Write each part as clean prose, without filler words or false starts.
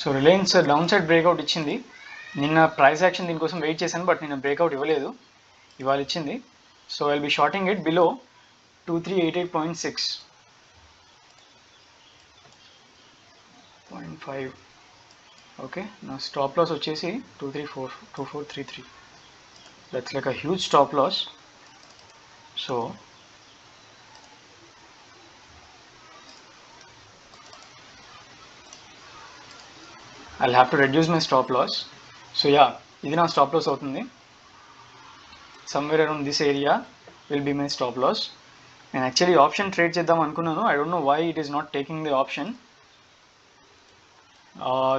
So Reliance down side breakout ఇచ్చింది. నిన్న price action దీనికోసం వెయిట్ చేశాను, బట్ నిన్న బ్రేక్అవుట్ ఇవ్వలేదు, ఇవాళ ఇచ్చింది. So I'll be shorting it below 2388.6.5. Okay, నా స్టాప్ లాస్ వచ్చేసి 2433. That's like a huge stop loss. So I'll have to reduce my stop loss. So yeah, ఇది నా స్టాప్ లాస్ అవుతుంది. somewhere around this area will be my stop loss. నేను actually option trade చేద్దాం అనుకున్నాను. I don't know why it is not taking the option.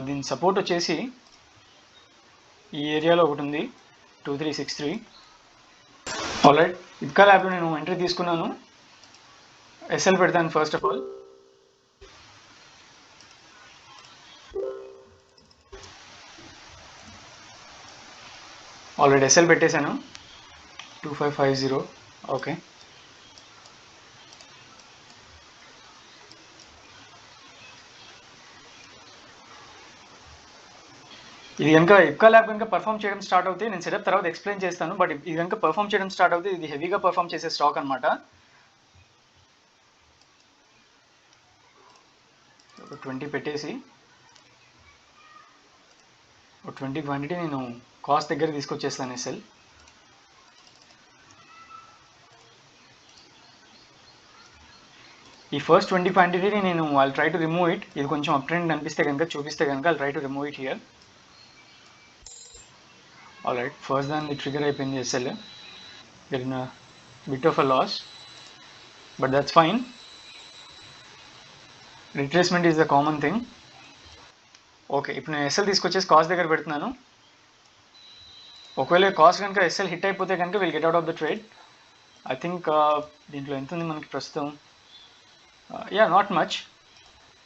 దీని support వచ్చేసి ఈ ఏరియాలో ఒకటి ఉంది, 2363. ఆల్రైట్, IPCA ల్యాబ్లో నేను ఎంట్రీ తీసుకున్నాను. ఎస్ఎల్ పెడతాను first of all. Already SL పెట్టేశాను 2550. ఓకే, ఇది కనుక IPCA ల్యాబ్ కనుక పర్ఫామ్ చేయడం స్టార్ట్ అవుతే, నేను సెటప్ తర్వాత ఎక్స్ప్లెయిన్ చేస్తాను, బట్ ఇది కనుక పర్ఫామ్ చేయడం స్టార్ట్ అవుతే ఇది హెవీగా పర్ఫామ్ చేసే స్టాక్ అనమాట. ఒక 20 పెట్టేసి 20 క్వాంటిటీ నేను కాస్ట్ దగ్గర తీసుకొచ్చేస్తాను ఎస్ఎల్. ఈ ఫస్ట్ 20 క్వాంటిటీని నేను I'll try to remove it. ఇది కొంచెం అప్ ట్రెండ్ అనిపిస్తే కనుక, చూపిస్తే కనుక I'll try to remove it here. Alright, first దాన్ని ట్రిగర్ అయిపోయింది SL. There in bit of a loss, but that's fine. Retracement is the common thing. Okay, ఇప్పుడు నేను ఎస్ఎల్ తీసుకొచ్చేసి కాస్ట్ దగ్గర పెడుతున్నాను. ఒకవేళ కాస్ట్ కనుక ఎస్ఎల్ హిట్ అయిపోతే కనుక will get out of the trade. I think దీంట్లో ఎంత ఉంది మనకి ప్రస్తుతం? Yeah, not much.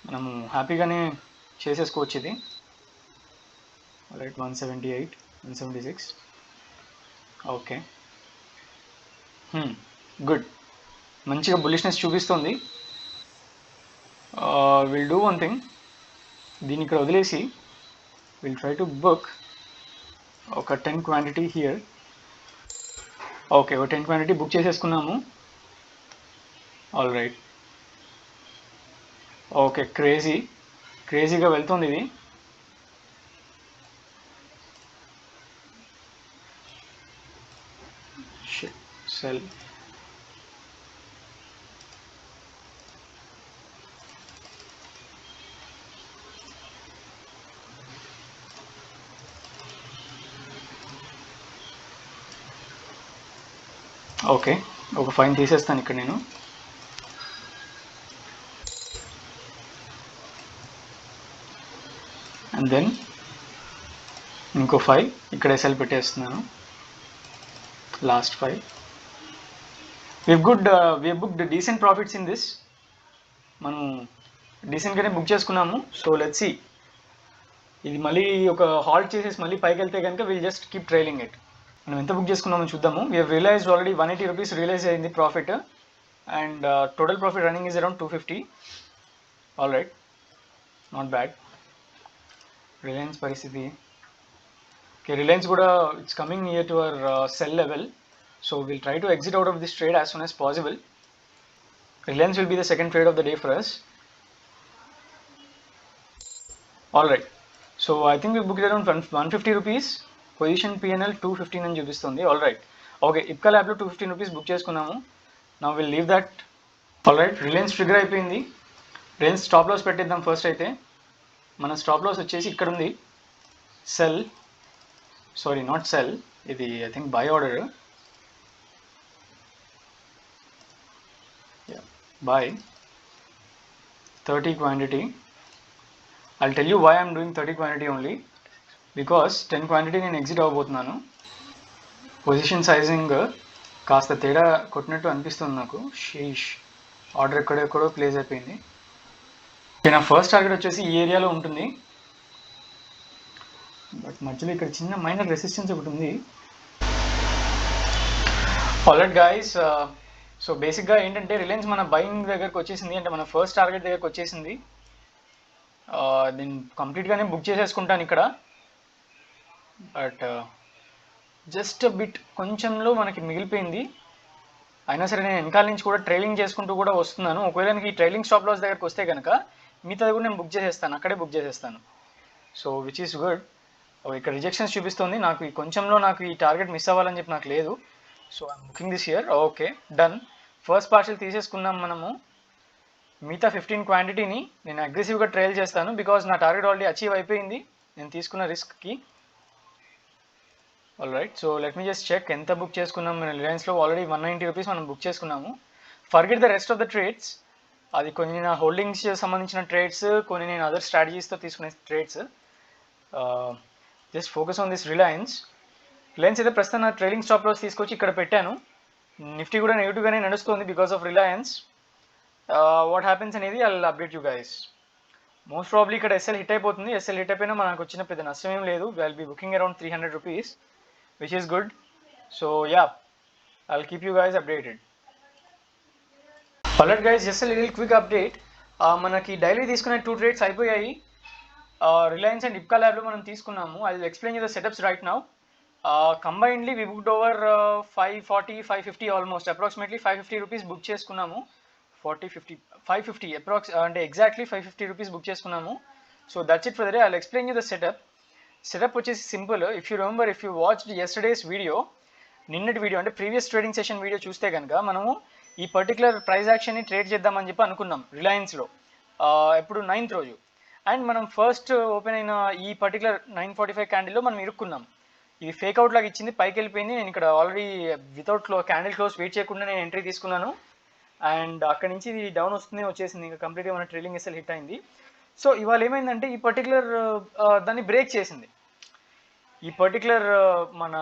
మనము హ్యాపీగానే చేసేసుకోవచ్చు ఇది. రైట్, 178, 176. ఓకే, గుడ్, మంచిగా బుల్లిష్నెస్ చూపిస్తుంది. విల్ డూ వన్ థింగ్, దీన్ని ఇక్కడ వదిలేసి విల్ ట్రై టు బుక్ ఒక 10 క్వాంటిటీ హియర్. ఓకే, ఒక 10 క్వాంటిటీ బుక్ చేసేసుకున్నాము. ఆల్ రైట్, ఓకే, క్రేజీగా వెళ్తుంది ఇది. సెల్. ఓకే, ఒక 5 తీసేస్తాను ఇక్కడ నేను. అండ్ దెన్ ఇంకో 5 ఇక్కడ ఎస్ఎల్ పెట్టేస్తున్నాను. Last 5. we have booked decent profits in this. మనం డీసెంట్గానే బుక్ చేసుకున్నాము. సో లెట్స్ సీ, ఇది మళ్ళీ ఒక హాల్ట్ చేసేసి మళ్ళీ పైకి వెళ్తే కనుక will just keep trailing it. మనం ఎంత బుక్ చేసుకున్నామో చూద్దాము. We have realised already 180 rupees realise అయింది profit, and total profit running is around 250. All right, not bad. Reliance పరిస్థితి, ఓకే, రిలయన్స్ కూడా it's coming near to our cell level. So we'll try to exit out of this trade as soon as possible. Reliance will be the second trade of the day for us. All right, so I think we booked around 150 rupees. Position PNL 215 అని చూపిస్తుంది. All right, okay, IPCA ల్యాబ్లో 215 rupees book చేసుకున్నాము. Now we'll leave that. All right, Reliance trigger అయిపోయింది. Reliance stop loss పెట్టేద్దాం first. అయితే మన stop loss వచ్చేసి ఇక్కడ ఉంది, సెల్, సారీ నాట్ సెల్, ఇది I think by order. Buy 30 quantity. I'll tell you why I'm doing 30 quantity only, because 10 quantity నేను exit అవ్వబోతున్నాను. Position sizing కాస్త తేడా కొట్టినట్టు అనిపిస్తుంది నాకు. షీష్, ఆర్డర్ ఎక్కడెక్కడో ప్లేస్ అయిపోయింది. నా ఫస్ట్ టార్గెట్ వచ్చేసి ఈ ఏరియాలో ఉంటుంది, బట్ మధ్యలో ఇక్కడ చిన్న మైనర్ రెసిస్టెన్స్ ఒకటి ఉంది. ఆల్రైట్ గైస్, సో బేసిక్గా ఏంటంటే రిలయన్స్ మన బయింగ్ దగ్గరకు వచ్చేసింది, అంటే మన ఫస్ట్ టార్గెట్ దగ్గరకు వచ్చేసింది. నేను కంప్లీట్గానే బుక్ చేసేసుకుంటాను ఇక్కడ, బట్ జస్ట్ బిట్ కొంచెంలో మనకి మిగిలిపోయింది. అయినా సరే నేను వెనకాల నుంచి కూడా ట్రైలింగ్ చేసుకుంటూ కూడా వస్తున్నాను. ఒకవేళ మీకు ఈ ట్రైలింగ్ స్టాప్ లాస్ దగ్గరకు వస్తే కనుక మిగతాది కూడా నేను బుక్ చేసేస్తాను, అక్కడే బుక్ చేసేస్తాను. So which is good. ఇక్కడ రిజెక్షన్స్ చూపిస్తుంది, నాకు ఈ కొంచెంలో నాకు ఈ టార్గెట్ మిస్ అవ్వాలని చెప్పి నాకు లేదు. So I'm booking this year. Okay, done. First partial తీసేసుకున్నాం మనము. మిగతా 15 క్వాంటిటీని నేను అగ్రెసివ్గా ట్రైల్ చేస్తాను, బికాజ్ నా టార్గెట్ ఆల్రెడీ అచీవ్ అయిపోయింది నేను తీసుకున్న రిస్క్కి. All right, so let me just check ఎంత బుక్ చేసుకున్నాం. మన రిలయన్స్లో ఆల్రెడీ 190 రూపీస్ మనం బుక్ చేసుకున్నాము. Forget the rest of the trades. అది కొన్ని నా హోల్డింగ్స్ సంబంధించిన ట్రేడ్స్, కొన్ని నేను అదర్ స్ట్రాటజీస్తో తీసుకునే trades. Just focus on this Reliance. Reliance అయితే ప్రస్తుతం నా ట్రైలింగ్ స్టాప్ లాస్ తీసుకొచ్చి ఇక్కడ పెట్టాను. నిఫ్టీ కూడా నెగిటివ్గానే నడుస్తుంది because of Reliance. What happens అనేది I'll update you guys. Most probably ఇక్కడ ఎస్ఎల్ హిట్ అయిపోతుంది. ఎస్ఎల్ హిట్ అయిపోయినా మనకు వచ్చిన పెద్ద నష్టం ఏం లేదు. I'll be booking around 300 rupees, which is good. So yeah, I'll keep you guys updated. Alright guys, just a little quick update. మనకి డైలీ తీసుకునే 2 ట్రేడ్స్ అయిపోయాయి. రిలయన్స్ అండ్ IPCA Labs లో మనం తీసుకున్నాము. I'll explain you the setups right now. Combinedly we booked over 540, 550 almost, approximately 550 rupees book చేసుకున్నాము. 40, 50, 550 approx అంటే exactly 550 rupees book చేసుకున్నాము. So that's it for the day. I'll explain you the setup వచ్చేసి simple. If you remember, if you watched yesterday's video, నిన్నటి video అంటే previous trading session video చూస్తే కనుక మనము ఈ పర్టికులర్ ప్రైస్ యాక్షన్ని ట్రేడ్ చేద్దామని చెప్పి అనుకున్నాం రిలయన్స్లో, ఎప్పుడు 9th రోజు. అండ్ మనం ఫస్ట్ ఓపెన్ అయిన ఈ పర్టికులర్ 945 క్యాండిల్లో మనం ఇరుక్కున్నాం. ఇది ఫేక్ అవుట్ లాగా ఇచ్చింది, పైకి వెళ్ళిపోయింది. నేను ఇక్కడ already without candle close wait చేయకుండా నేను ఎంట్రీ తీసుకున్నాను. అండ్ అక్కడి నుంచి ఇది డౌన్ వస్తుంది, వచ్చేసింది. ఇంకా కంప్లీట్గా మన ట్రైలింగ్ ఎస్ఎల్ హిట్ అయింది. సో ఇవాళ ఏమైందంటే ఈ పర్టికులర్ దాన్ని బ్రేక్ చేసింది. ఈ పర్టికులర్ మన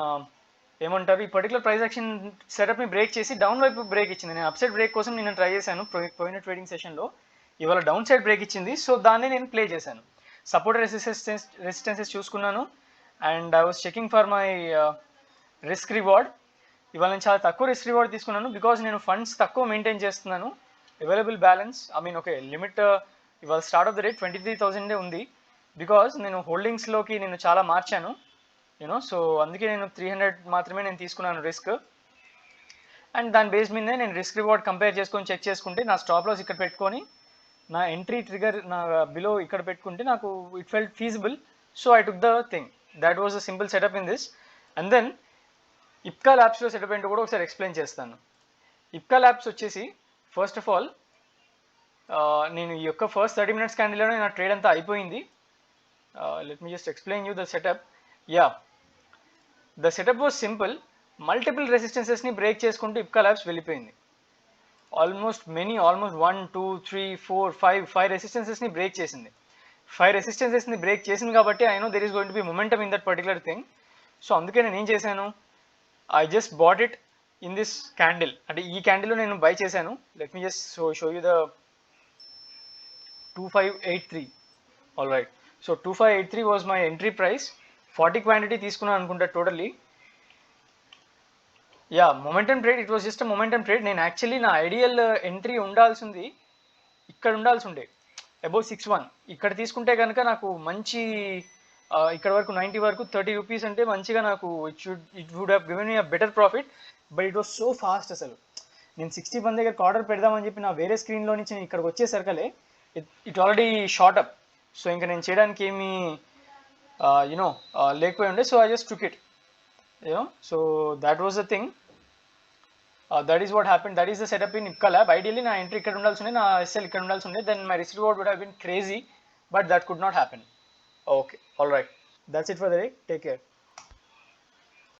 ఏమంటారు, ఈ పర్టికులర్ ప్రైస్ యాక్షన్ సెటప్ని బ్రేక్ చేసి డౌన్ వైపు బ్రేక్ ఇచ్చింది. నేను అప్ సైడ్ బ్రేక్ కోసం నేను ట్రై చేశాను పోయిన ట్రేడింగ్ సెషన్లో. ఇవాళ డౌన్ సైడ్ బ్రేక్ ఇచ్చింది, సో దాన్ని నేను ప్లే చేశాను. సపోర్ట్ రెసిస్టెన్సెస్ చూసుకున్నాను. And I was checking for my risk reward. ఇవాళ నేను చాలా తక్కువ రిస్క్ రివార్డ్ తీసుకున్నాను, బికాజ్ నేను ఫండ్స్ తక్కువ మెయింటైన్ చేస్తున్నాను. Available balance, I mean okay limit ఇవాళ స్టార్ట్ ఆఫ్ ద రేట్ 23,000 ఉంది, బికాజ్ నేను హోల్డింగ్స్లోకి నేను చాలా మార్చాను యూనో. సో అందుకే నేను 300 మాత్రమే నేను తీసుకున్నాను రిస్క్. అండ్ దాని బేస్ మీదే నేను రిస్క్ రివార్డ్ కంపేర్ చేసుకొని చెక్ చేసుకుంటే నా స్టాప్ లాస్ ఇక్కడ పెట్టుకొని నా ఎంట్రీ ట్రిగర్ నా బిలో ఇక్కడ పెట్టుకుంటే నాకు it felt feasible. So I took the thing. That was a simple setup in this. And then IPCA Labsలో సెటప్ ఏంటో కూడా ఒకసారి ఎక్స్ప్లెయిన్ చేస్తాను. IPCA Labs వచ్చేసి ఫస్ట్ ఆఫ్ ఆల్ నేను ఈ యొక్క ఫస్ట్ 30 minutes క్యాండిల్లోనే నా ట్రేడ్ అంతా అయిపోయింది. Let me just explain you the setup. Yeah, the setup was simple. Multiple రెసిస్టెన్సెస్ని బ్రేక్ చేసుకుంటూ IPCA Labs వెళ్ళిపోయింది. ఆల్మోస్ట్ 1, 2, 3, 4, 5 రెసిస్టెన్సెస్ని బ్రేక్ చేసింది. 5 రెసిస్టెన్సెస్ని బ్రేక్ చేసింది కాబట్టి I know there is going to be momentum in that particular thing. So అందుకే నేను ఏం చేశాను, I just bought it in this candle. అంటే ఈ క్యాండిల్లో నేను బై చేశాను. Let me just show you the 2583. All right, so 2583 was my entry price. 40 quantity తీసుకున్నాను అనుకుంటా totally. Yeah, momentum trade. It was just a momentum trade. నేను actually నా ideal entry ఉండాల్సింది ఇక్కడ ఉండాల్సి ఉండే అబౌవ్ 61. ఇక్కడ తీసుకుంటే కనుక నాకు మంచి ఇక్కడ వరకు 90 వరకు 30 రూపీస్ అంటే మంచిగా నాకు it would have given me a better profit. But it was so fast. అసలు నేను 61 దగ్గర ఆర్డర్ పెడదామని చెప్పి నా వేరే స్క్రీన్లో నుంచి నేను ఇక్కడికి వచ్చేసరికలే it already shot up. So ఇంకా నేను చేయడానికి ఏమీ యునో లేకపోయి ఉండే. So I just took it you know. So that was the thing. That is what happen. That is the setup in IPCA Lab. Ideally నా ఎంట్రీ ఇక్కడ ఉండాల్సి ఉండే, నా ఎస్ఎల్ ఇక్కడ ఉండాల్సి ఉండే. Then my risk reward would have been crazy, but that could not happen. Okay, all right. That's it for the day. Take care.